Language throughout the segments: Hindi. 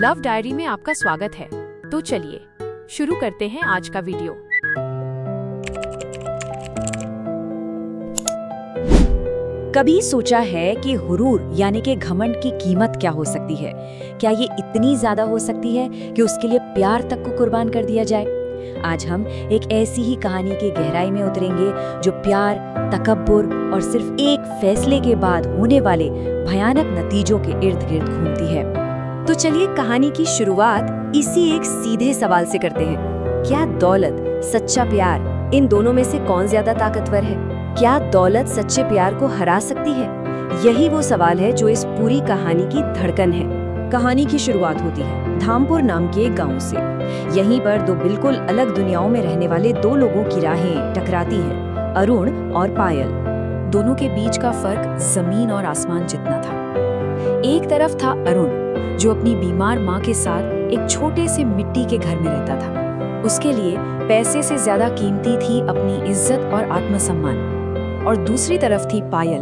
लव डायरी में आपका स्वागत है। तो चलिए शुरू करते हैं आज का वीडियो। कभी सोचा है कि हुरूर यानी कि घमंड की कीमत क्या हो सकती है? क्या ये इतनी ज्यादा हो सकती है कि उसके लिए प्यार तक को कुर्बान कर दिया जाए? आज हम एक ऐसी ही कहानी की गहराई में उतरेंगे जो प्यार, तकब्बुर और सिर्फ एक फैसले के बाद होने वाले भयानक नतीजों के इर्द गिर्द घूमती है। तो चलिए कहानी की शुरुआत इसी एक सीधे सवाल से करते हैं। क्या दौलत, सच्चा प्यार, इन दोनों में से कौन ज्यादा ताकतवर है? क्या दौलत सच्चे प्यार को हरा सकती है? यही वो सवाल है जो इस पूरी कहानी की धड़कन है। कहानी की शुरुआत होती है धामपुर नाम के एक गांव से। यहीं पर दो बिल्कुल अलग दुनियाओं में रहने वाले दो लोगों की राहें टकराती हैं, अरुण और पायल। दोनों के बीच का फर्क जमीन और आसमान जितना था। एक तरफ था अरुण, जो अपनी बीमार माँ के साथ एक छोटे से मिट्टी के घर में रहता था। उसके लिए पैसे से ज्यादा कीमती थी अपनी इज्जत और आत्मसम्मान। और दूसरी तरफ थी पायल,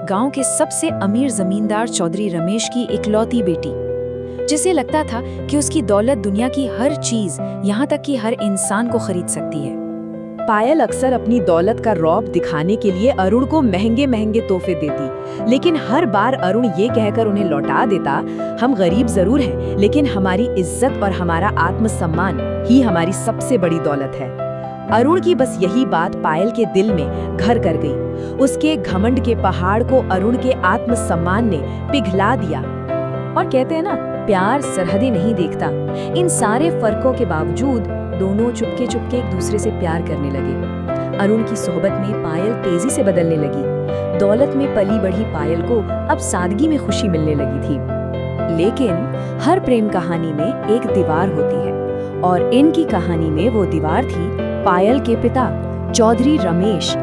गांव के सबसे अमीर जमींदार चौधरी रमेश की इकलौती बेटी, जिसे लगता था कि उसकी दौलत दुनिया की हर चीज, यहाँ तक कि हर इंसान को खरीद सकती है। पायल अक्सर अपनी दौलत का रौब दिखाने के लिए अरुण को महंगे महंगे तोहफे देती, लेकिन हर बार अरुण ये कहकर उन्हें लौटा देता, हम गरीब जरूर हैं, लेकिन हमारी इज्जत और हमारा आत्मसम्मान ही हमारी सबसे बड़ी दौलत है। अरुण की बस यही बात पायल के दिल में घर कर गई। उसके घमंड के पहाड़ को अरुण के आत्मसम्मान ने पिघला दिया। और कहते हैं ना, प्यार सरहदें नहीं देखता। इन सारे फर्कों के बावजूद दोनों चुपके चुपके एक दूसरे से प्यार करने लगे। अरुण की सोहबत में पायल तेजी से बदलने लगी। दौलत में पली बढ़ी पायल को अब सादगी में खुशी मिलने लगी थी। लेकिन हर प्रेम कहानी में एक दीवार होती है, और इनकी कहानी में वो दीवार थी पायल के पिता चौधरी रमेश,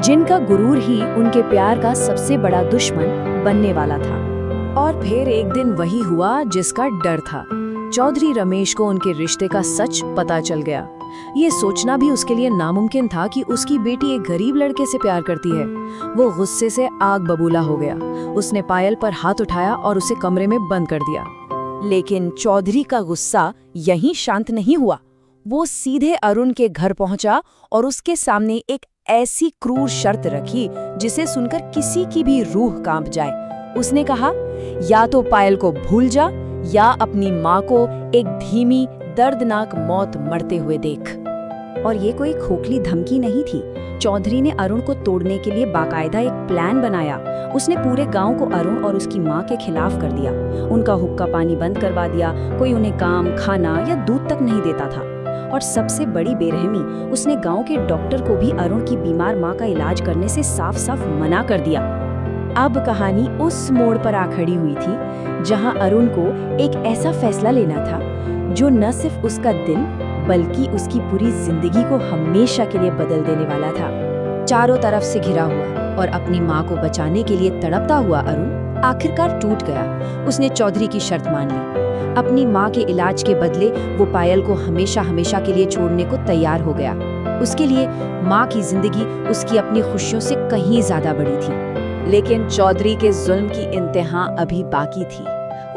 जिनका गुरूर ही उनके प्यार का सबसे बड़ा दुश्मन बनने वाला था। और फिर एक दिन वही हुआ जिसका डर था। चौधरी रमेश को उनके रिश्ते का सच पता चल गया। ये सोचना भी उसके लिए नामुमकिन था कि उसकी बेटी एक गरीब लड़के से प्यार करती है। वो गुस्से से आग बबूला हो गया। उसने पायल पर हाथ उठाया और उसे कमरे में बंद कर दिया। लेकिन चौधरी का गुस्सा यहीं शांत नहीं हुआ। वो सीधे अरुण के घर पहुंचा और उसके सामने एक ऐसी क्रूर शर्त रखी जिसे सुनकर किसी की भी रूह कांप जाए। उसने कहा, या तो पायल को भूल जा, या अपनी माँ को एक धीमी दर्दनाक मौत मरते हुए देख। और ये कोई खोखली धमकी नहीं थी। चौधरी ने अरुण को तोड़ने के लिए बाकायदा एक प्लान बनाया। उसने पूरे गांव को अरुण और उसकी माँ के खिलाफ कर दिया। उनका हुक्का पानी बंद करवा दिया। कोई उन्हें काम, खाना या दूध तक नहीं देता था। और सबसे बड़ी बेरहमी, उसने गांव के डॉक्टर को भी अरुण की बीमार माँ का इलाज करने से साफ साफ मना कर दिया। अब कहानी उस मोड़ पर आ खड़ी हुई थी जहां अरुण को एक ऐसा फैसला लेना था जो न सिर्फ उसका दिल बल्कि उसकी पूरी जिंदगी को हमेशा के लिए बदल देने वाला था। चारों तरफ से घिरा हुआ और अपनी माँ को बचाने के लिए तड़पता हुआ अरुण आखिरकार टूट गया। उसने चौधरी की शर्त मान ली। अपनी माँ के इलाज के बदले वो पायल को हमेशा हमेशा के लिए छोड़ने को तैयार हो गया। उसके लिए माँ की जिंदगी उसकी अपनी खुशियों से कहीं ज्यादा बड़ी थी। लेकिन चौधरी के जुल्म की इंतहा अभी बाकी थी।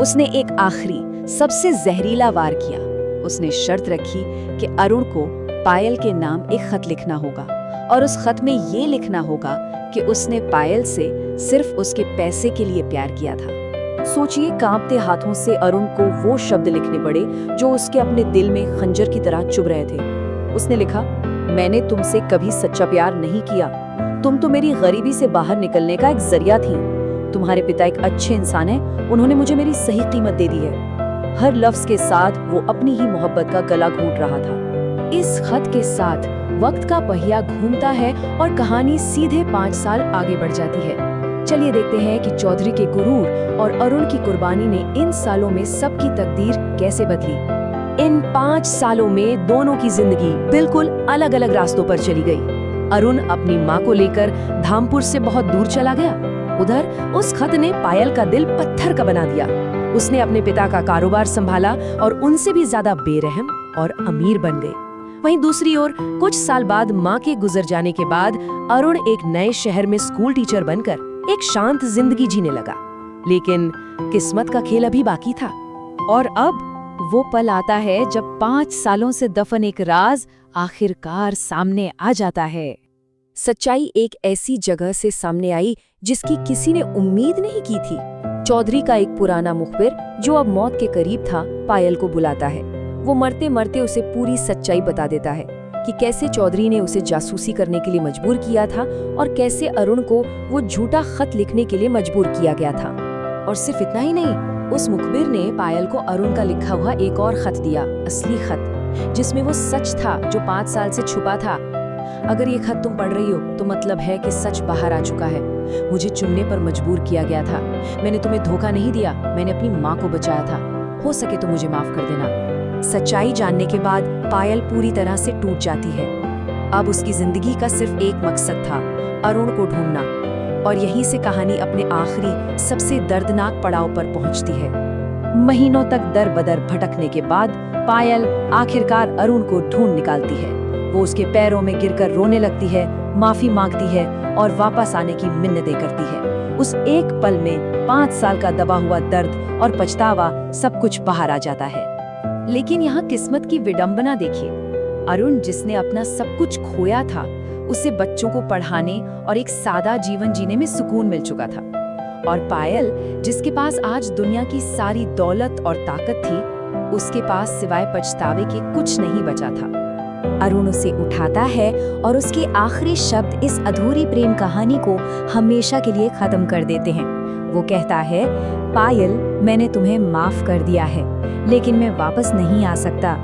उसने एक आखिरी, सबसे जहरीला वार किया। उसने शर्त रखी कि अरुण को पायल के नाम एक खत लिखना होगा, और उस खत में ये लिखना होगा कि उसने पायल से सिर्फ उसके पैसे के लिए प्यार किया था। सोचिए, कांपते हाथों से अरुण को वो शब्द लिखने पड़े जो उसके अपने दिल में खंजर की तरह चुभ रहे थे। उसने लिखा, मैंने तुमसे कभी सच्चा प्यार नहीं किया। तुम तो मेरी गरीबी से बाहर निकलने का एक जरिया थी। तुम्हारे पिता एक अच्छे इंसान हैं, उन्होंने मुझे मेरी सही कीमत दे दी है। हर लफ्ज के साथ वो अपनी ही मोहब्बत का गला घोंट रहा था। इस खत के साथ वक्त का पहिया घूमता है और कहानी सीधे 5 साल आगे बढ़ जाती है। चलिए देखते हैं कि चौधरी के गुरूर और अरुण की कुर्बानी ने इन सालों में सबकी तकदीर कैसे बदली। इन 5 सालों में दोनों की जिंदगी बिल्कुल अलग अलग रास्तों पर चली गई। अरुण अपनी माँ को लेकर धामपुर से बहुत दूर चला गया। उधर उस खत ने पायल का दिल पत्थर का बना दिया। उसने अपने पिता का कारोबार संभाला और उनसे भी ज्यादा बेरहम और अमीर बन गए। वहीं दूसरी ओर कुछ साल बाद माँ के गुजर जाने के बाद अरुण एक नए शहर में स्कूल टीचर बनकर एक शांत जिंदगी जीने लगा। लेकिन किस्मत का खेल अभी बाकी था। और अब वो पल आता है जब 5 सालों से दफन एक राज आखिरकार सामने आ जाता है। सच्चाई एक ऐसी जगह से सामने आई जिसकी किसी ने उम्मीद नहीं की थी। चौधरी का एक पुराना मुखबिर जो अब मौत के करीब था, पायल को बुलाता है। वो मरते मरते उसे पूरी सच्चाई बता देता है कि कैसे चौधरी ने उसे जासूसी करने के लिए मजबूर किया था और कैसे अरुण को वो झूठा खत लिखने के लिए मजबूर किया गया था। और सिर्फ इतना ही नहीं, उस मुखबिर ने पायल को अरुण का लिखा हुआ एक और खत दिया, असली खत, जिसमें वो सच था जो 5 साल से छुपा था। अगर ये खत तुम पढ़ रही हो तो मतलब है कि सच बाहर आ चुका है। मुझे चुनने पर मजबूर किया गया था। मैंने तुम्हें धोखा नहीं दिया, मैंने अपनी माँ को बचाया था। हो सके तो मुझे माफ कर देना। सच्चाई जानने के बाद पायल पूरी तरह से टूट जाती है। अब उसकी जिंदगी का सिर्फ एक मकसद था, अरुण को ढूंढना। और यहीं से कहानी अपने आखिरी सबसे दर्दनाक पड़ाव पर पहुंचती है। महीनों तक दर बदर भटकने के बाद पायल आखिरकार अरुण को ढूंढ निकालती है। वो उसके पैरों में गिरकर रोने लगती है, माफी मांगती है और वापस आने की मिन्नतें करती है। उस एक पल में 5 साल का दबा हुआ दर्द और पछतावा सब कुछ बाहर आ जाता है। लेकिन यहाँ किस्मत की विडंबना देखिए। अरुण, जिसने अपना सब कुछ खोया था, उसे बच्चों को पढ़ाने और एक सादा जीवन जीने में सुकून मिल चुका था। और पायल, जिसके पास आज दुनिया की सारी दौलत और ताकत थी, उसके पास सिवाय पछतावे के कुछ नहीं बचा था। अरुण उसे उठाता है और उसके आखिरी शब्द इस अधूरी प्रेम कहानी को हमेशा के लिए खत्म कर देते हैं। वो कहता है, पायल, मैंने तुम्हें माफ कर दिया है, लेकिन मैं वापस नहीं आ सकता।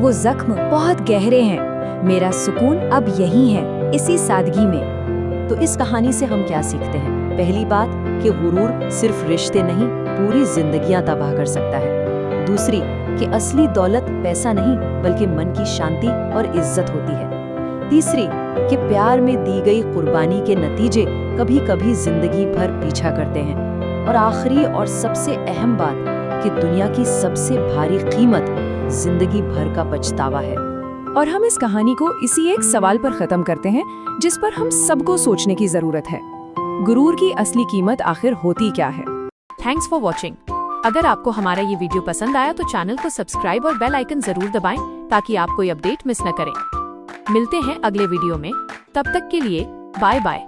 वो जख्म बहुत गहरे हैं। मेरा सुकून अब यही है, इसी सादगी में। तो इस कहानी से हम क्या सीखते हैं? पहली बात कि गुरूर सिर्फ रिश्ते नहीं, पूरी जिंदगियां तबाह कर सकता है। दूसरी कि असली दौलत पैसा नहीं बल्कि मन की शांति और इज्जत होती है। तीसरी कि प्यार में दी गई कुर्बानी के नतीजे कभी कभी जिंदगी भर पीछा करते हैं। और आखिरी और सबसे अहम बात कि दुनिया की सबसे भारी कीमत जिंदगी भर का पछतावा है। और हम इस कहानी को इसी एक सवाल पर खत्म करते हैं जिस पर हम सबको सोचने की जरूरत है। गुरूर की असली कीमत आखिर होती क्या है? Thanks for watching. अगर आपको हमारा ये वीडियो पसंद आया तो चैनल को सब्सक्राइब और बेल आइकन जरूर दबाएं ताकि आप कोई अपडेट मिस न करें। मिलते हैं अगले वीडियो में, तब तक के लिए बाय बाय।